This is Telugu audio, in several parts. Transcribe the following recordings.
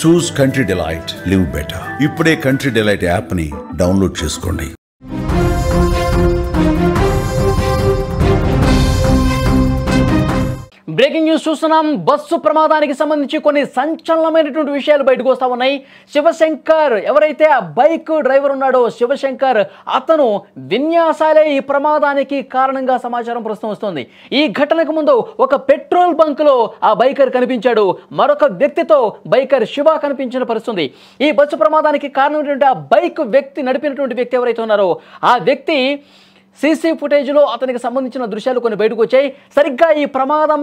చూస్ కంట్రీ డిలైట్, లివ్ బెటర్. ఇప్పుడే కంట్రీ డిలైట్ యాప్ ని డౌన్లోడ్ చేసుకోండి. బ్రేకింగ్ న్యూస్ చూస్తున్నాం. బస్సు ప్రమాదానికి సంబంధించి కొన్ని సంచలనమైనటువంటి విషయాలు బయటకు వస్తా ఉన్నాయి. శివశంకర్ ఎవరైతే ఆ బైక్ డ్రైవర్ ఉన్నాడో శివశంకర్, అతను విన్యాసాలే ఈ ప్రమాదానికి కారణంగా సమాచారం ప్రస్తుతం వస్తుంది. ఈ ఘటనకు ముందు ఒక పెట్రోల్ బంకులో ఆ బైకర్ కనిపించాడు. మరొక వ్యక్తితో బైకర్ శివ కనిపించిన పరిస్థితి. ఈ బస్సు ప్రమాదానికి కారణమైనటువంటి ఆ బైక్ వ్యక్తి నడిపినటువంటి వ్యక్తి ఎవరైతే ఉన్నారో ఆ వ్యక్తి సీసీ ఫుటేజ్లో అతనికి సంబంధించిన దృశ్యాలు కొన్ని బయటకు వచ్చాయి. సరిగ్గా ఈ ప్రమాదం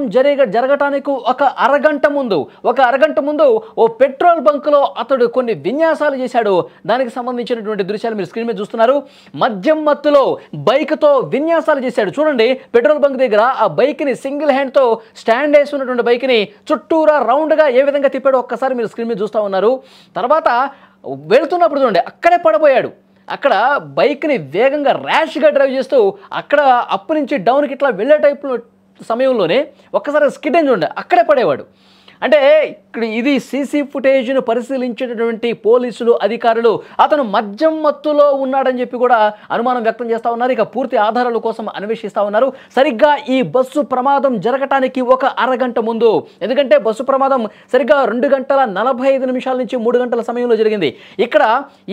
జరగటానికి ఒక అరగంట ముందు ఓ పెట్రోల్ బంకులో అతడు కొన్ని విన్యాసాలు చేశాడు. దానికి సంబంధించినటువంటి దృశ్యాలు మీరు స్క్రీన్ మీద చూస్తున్నారు. మద్యం మత్తులో బైక్తో విన్యాసాలు చేశాడు. చూడండి, పెట్రోల్ బంక్ దగ్గర ఆ బైక్ని సింగిల్ హ్యాండ్తో స్టాండ్ వేసి ఉన్నటువంటి బైక్ని చుట్టూరా రౌండ్గా ఏ విధంగా తిప్పాడో ఒక్కసారి మీరు స్క్రీన్ మీద చూస్తూ ఉన్నారు. తర్వాత వెళుతున్నప్పుడు చూడండి, అక్కడే పడిపోయాడు. అక్కడ బైక్ని వేగంగా ర్యాష్గా డ్రైవ్ చేస్తూ అక్కడ అప్ నుంచి డౌన్కి ఇట్లా వెళ్ళే టైప్ సమయంలోనే ఒక్కసారి స్కిడ్ అని చూడండి, అక్కడే పడేవాడు. అంటే ఇక్కడ ఇది సీసీ ఫుటేజ్ను పరిశీలించేటటువంటి పోలీసులు అధికారులు అతను మద్యం మత్తులో ఉన్నాడని చెప్పి కూడా అనుమానం వ్యక్తం చేస్తూ ఉన్నారు. ఇక పూర్తి ఆధారాల కోసం అన్వేషిస్తూ ఉన్నారు. సరిగ్గా ఈ బస్సు ప్రమాదం జరగటానికి ఒక అరగంట ముందు, ఎందుకంటే బస్సు ప్రమాదం సరిగ్గా 2 గంటల 45 నిమిషాల నుంచి 3 గంటల సమయంలో జరిగింది. ఇక్కడ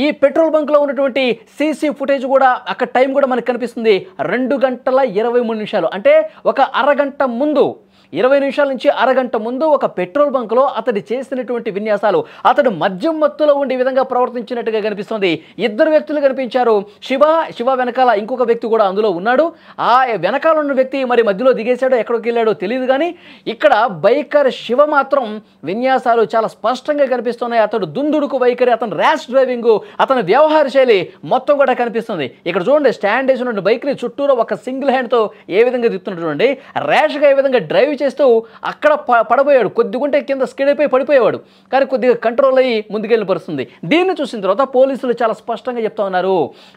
ఈ పెట్రోల్ బంక్లో ఉన్నటువంటి సీసీ ఫుటేజ్ కూడా అక్కడ టైం కూడా మనకు కనిపిస్తుంది 2 గంటల 23 నిమిషాలు. అంటే ఒక అరగంట ముందు, 20 నిమిషాల నుంచి అరగంట ముందు ఒక పెట్రోల్ బంక్లో అతడు చేసినటువంటి విన్యాసాలు, అతడు మద్యం మత్తులో ఉండే విధంగా ప్రవర్తించినట్టుగా కనిపిస్తుంది. 2 వ్యక్తులు కనిపించారు. శివ వెనకాల ఇంకొక వ్యక్తి కూడా అందులో ఉన్నాడు. ఆ వెనకాల ఉన్న వ్యక్తి మరి మధ్యలో దిగేశాడో ఎక్కడికి వెళ్ళాడో తెలియదు. కానీ ఇక్కడ బైకర్ శివ మాత్రం విన్యాసాలు చాలా స్పష్టంగా కనిపిస్తున్నాయి. అతడు దుందుడుకు వైఖరి, అతను ర్యాష్ డ్రైవింగ్, అతని వ్యవహార శైలి మొత్తం కూడా కనిపిస్తుంది. ఇక్కడ చూడండి, స్టాండ్ వేసి ఉన్న బైక్ని చుట్టూరా ఒక సింగిల్ హ్యాండ్తో ఏ విధంగా తిప్పుతున్నట్టు చూడండి. ర్యాష్గా ఏ విధంగా డ్రైవ్ చేస్తూ అక్కడ పడబోయాడు. కొద్దిగుంటే కింద స్కిడ్ అయిపోయి పడిపోయేవాడు. కానీ కొద్దిగా కంట్రోల్ అయ్యి ముందుకెళ్ళి పరుస్తుంది. దీన్ని చూసిన తర్వాత పోలీసులు చాలా స్పష్టంగా చెప్తా ఉన్నారు.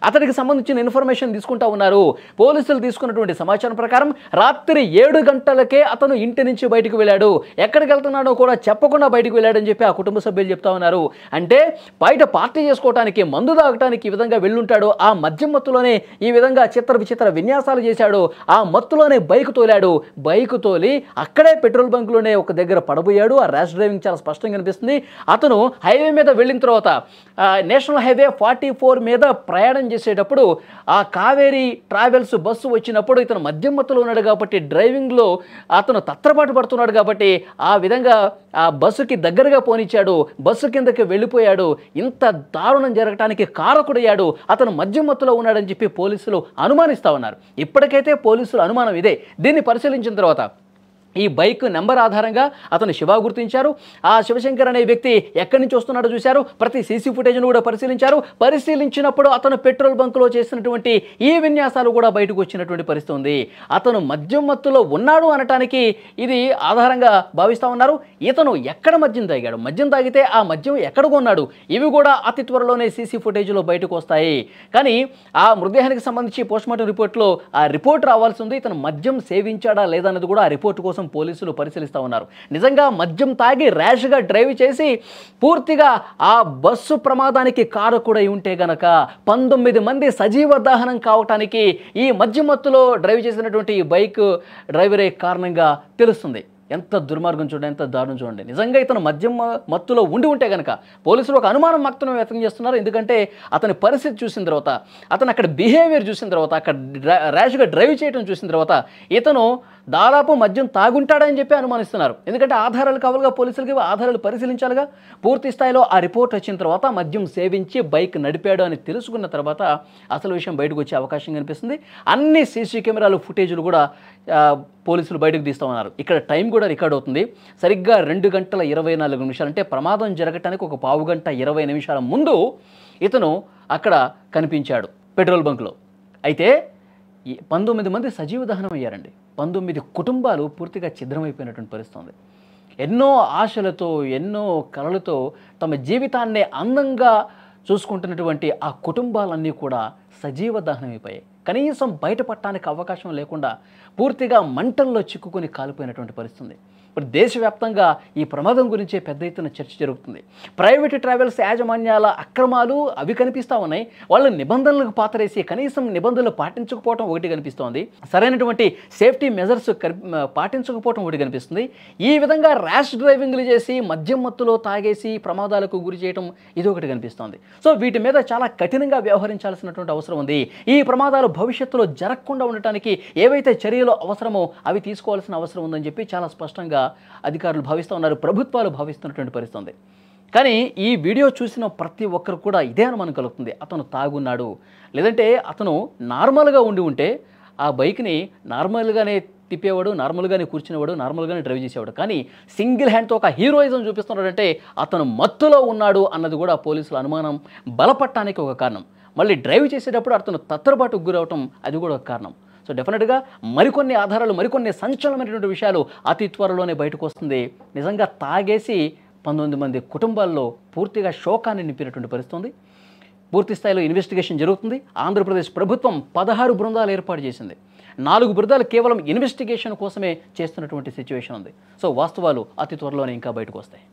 అతనికి సంబంధించిన ఇన్ఫర్మేషన్ తీసుకుంటా ఉన్నారు. పోలీసులు తీసుకున్నటువంటి సమాచారం ప్రకారం రాత్రి 7 గంటలకే అతను ఇంటి నుంచి బయటకు వెళ్ళాడు. ఎక్కడికి వెళ్తున్నాడో కూడా చెప్పకుండా బయటకు వెళ్ళాడని చెప్పి ఆ కుటుంబ సభ్యులు చెప్తా ఉన్నారు. అంటే బయట పార్టీ చేసుకోవడానికి, మందు తాగటానికి ఈ విధంగా వెళ్ళుంటాడు. ఆ మద్యం మత్తులోనే ఈ విధంగా చిత్ర విన్యాసాలు చేశాడు. ఆ మత్తులోనే బైక్ తోలాడు. బైక్ తోలి అక్కడే పెట్రోల్ బంక్లోనే ఒక దగ్గర పడబోయాడు. ఆ ర్యాష్ డ్రైవింగ్ చాలా స్పష్టంగా కనిపిస్తుంది. అతను హైవే మీద వెళ్ళిన తర్వాత నేషనల్ హైవే 44 మీద ప్రయాణం చేసేటప్పుడు ఆ కావేరీ ట్రావెల్స్ బస్సు వచ్చినప్పుడు ఇతను మద్యం మత్తులో ఉన్నాడు కాబట్టి డ్రైవింగ్లో అతను తత్రపాటు పడుతున్నాడు కాబట్టి ఆ విధంగా ఆ బస్సుకి దగ్గరగా పోనిచ్చాడు. బస్సు కిందకి వెళ్ళిపోయాడు. ఇంత దారుణం జరగడానికి కారకుడయ్యాడు. అతను మద్యం మత్తులో ఉన్నాడని చెప్పి పోలీసులు అనుమానిస్తూ ఉన్నారు. ఇప్పటికైతే పోలీసులు అనుమానం ఇదే. దీన్ని పరిశీలించిన తర్వాత ఈ బైక్ నెంబర్ ఆధారంగా అతను శివ గుర్తించారు. ఆ శివశంకర్ అనే వ్యక్తి ఎక్కడి నుంచి వస్తున్నాడో చూశారు. ప్రతి సీసీ ఫుటేజ్ను కూడా పరిశీలించినప్పుడు అతను పెట్రోల్ బంకులో చేసినటువంటి ఈ విన్యాసాలు కూడా బయటకు వచ్చినటువంటి పరిస్థితి ఉంది. అతను మద్యం మత్తులో ఉన్నాడు అనటానికి ఇది ఆధారంగా భావిస్తూ ఉన్నారు. ఇతను ఎక్కడ మద్యం తాగాడు, మద్యం తాగితే ఆ మద్యం ఎక్కడ కొన్నాడు, ఇవి కూడా అతి త్వరలోనే సీసీ ఫుటేజ్లో బయటకు వస్తాయి. కానీ ఆ మృతదేహానికి సంబంధించి పోస్ట్మార్టం రిపోర్ట్లో ఆ రిపోర్ట్ రావాల్సి ఉంది. ఇతను మద్యం సేవించాడా లేదా అన్నది కూడా ఆ రిపోర్ట్ కోసం పోలీసులు పరిశీలిస్తూ ఉన్నారు. నిజంగా మద్యం తాగి ర్యాష్గా డ్రైవ్ చేసి పూర్తిగా ఆ బస్సు ప్రమాదానికి కారకుడై ఉంటే గనక 19 మంది సజీవ దహనం కావటానికి ఈ మద్యం మత్తులో డ్రైవ్ చేసినటువంటి ఈ బైక్ డ్రైవరే కారణంగా తెలుస్తుంది. ఎంత దుర్మార్గం చూడండి, ఎంత దారుణం చూడండి. నిజంగా ఇతను మద్యం మత్తులో ఉంటే కనుక పోలీసులు ఒక అనుమానం మాత్రం వ్యక్తం చేస్తున్నారు. ఎందుకంటే అతని పరిస్థితి చూసిన తర్వాత, అతను అక్కడ బిహేవియర్ చూసిన తర్వాత, అక్కడ ర్యాష్గా డ్రైవ్ చేయడం చూసిన తర్వాత ఇతను దాదాపు మద్యం తాగుంటాడని చెప్పి అనుమానిస్తున్నారు. ఎందుకంటే ఆధారాలు కావాలిగా, పోలీసులకి ఆధారాలు పరిశీలించాలిగా. పూర్తి స్థాయిలో ఆ రిపోర్ట్ వచ్చిన తర్వాత మద్యం సేవించి బైక్ నడిపాడు అని తెలుసుకున్న తర్వాత అసలు విషయం బయటకు వచ్చే అవకాశం కనిపిస్తుంది. అన్ని సీసీ కెమెరాలు ఫుటేజ్లు కూడా పోలీసులు బయటకు తీస్తూ ఉన్నారు. ఇక్కడ టైం కూడా రికార్డ్ అవుతుంది. సరిగ్గా 2 గంటల 24 నిమిషాలు, అంటే ప్రమాదం జరగటానికి ఒక 1/2 గంట 20 నిమిషాల ముందు ఇతను అక్కడ కనిపించాడు పెట్రోల్ బంక్లో. అయితే 19 మంది సజీవ దహనం అయ్యారండి. 19 కుటుంబాలు పూర్తిగా ఛిద్రమైపోయినటువంటి పరిస్థితి ఉంది. ఎన్నో ఆశలతో, ఎన్నో కలలతో తమ జీవితాన్ని అందంగా చూసుకుంటున్నటువంటి ఆ కుటుంబాలన్నీ కూడా సజీవ దహనమైపోయాయి. కనీసం బయటపడటానికి అవకాశం లేకుండా పూర్తిగా మంటల్లో చిక్కుకొని కాలిపోయినటువంటి పరిస్థితి ఉంది. ఇప్పుడు దేశవ్యాప్తంగా ఈ ప్రమాదం గురించే పెద్ద ఎత్తున చర్చ జరుగుతుంది. ప్రైవేట్ ట్రావెల్స్ యాజమాన్యాల అక్రమాలు అవి కనిపిస్తూ ఉన్నాయి. వాళ్ళ నిబంధనలకు పాతరేసి కనీసం నిబంధనలు పాటించకపోవడం ఒకటి కనిపిస్తోంది. సరైనటువంటి సేఫ్టీ మెజర్స్ పాటించకపోవడం ఒకటి కనిపిస్తుంది. ఈ విధంగా ర్యాష్ డ్రైవింగ్లు చేసి మద్యం మత్తులో తాగేసి ప్రమాదాలకు గురి చేయడం ఇది ఒకటి కనిపిస్తోంది. సో వీటి మీద చాలా కఠినంగా వ్యవహరించాల్సినటువంటి అవసరం ఉంది. ఈ ప్రమాదాలు భవిష్యత్తులో జరగకుండా ఉండటానికి ఏవైతే చర్యలు అవసరమో అవి తీసుకోవాల్సిన అవసరం ఉందని చెప్పి చాలా స్పష్టంగా అధికారులు భావిస్తూ ఉన్నారు, ప్రభుత్వాలు భావిస్తున్నటువంటి పరిస్థితి ఉంది. కానీ ఈ వీడియో చూసిన ప్రతి ఒక్కరు కూడా ఇదే అనుమానం కలుగుతుంది, అతను తాగున్నాడు, లేదంటే అతను నార్మల్గా ఉంటే ఆ బైక్ని నార్మల్గానే తిప్పేవాడు, నార్మల్గానే కూర్చునేవాడు, నార్మల్గానే డ్రైవ్ చేసేవాడు. కానీ సింగిల్ హ్యాండ్తో ఒక హీరోయిజం చూపిస్తున్నాడంటే అతను మత్తులో ఉన్నాడు అన్నది కూడా పోలీసుల అనుమానం బలపడటానికి ఒక కారణం. మళ్ళీ డ్రైవ్ చేసేటప్పుడు అతను తత్తరబాటుకు గురవటం అది కూడా ఒక కారణం. సో డెఫినెట్గా మరికొన్ని ఆధారాలు, మరికొన్ని సంచలనమైనటువంటి విషయాలు అతి త్వరలోనే బయటకు వస్తుంది. నిజంగా తాగేసి 19 మంది కుటుంబాల్లో పూర్తిగా శోకాన్ని నింపినటువంటి పరిస్థితి ఉంది. పూర్తి స్థాయిలో ఇన్వెస్టిగేషన్ జరుగుతుంది. ఆంధ్రప్రదేశ్ ప్రభుత్వం 16 బృందాలు ఏర్పాటు చేసింది. 4 బృందాలు కేవలం ఇన్వెస్టిగేషన్ కోసమే చేస్తున్నటువంటి సిచ్యువేషన్ ఉంది. సో వాస్తవాలు అతి త్వరలోనే ఇంకా బయటకు వస్తాయి.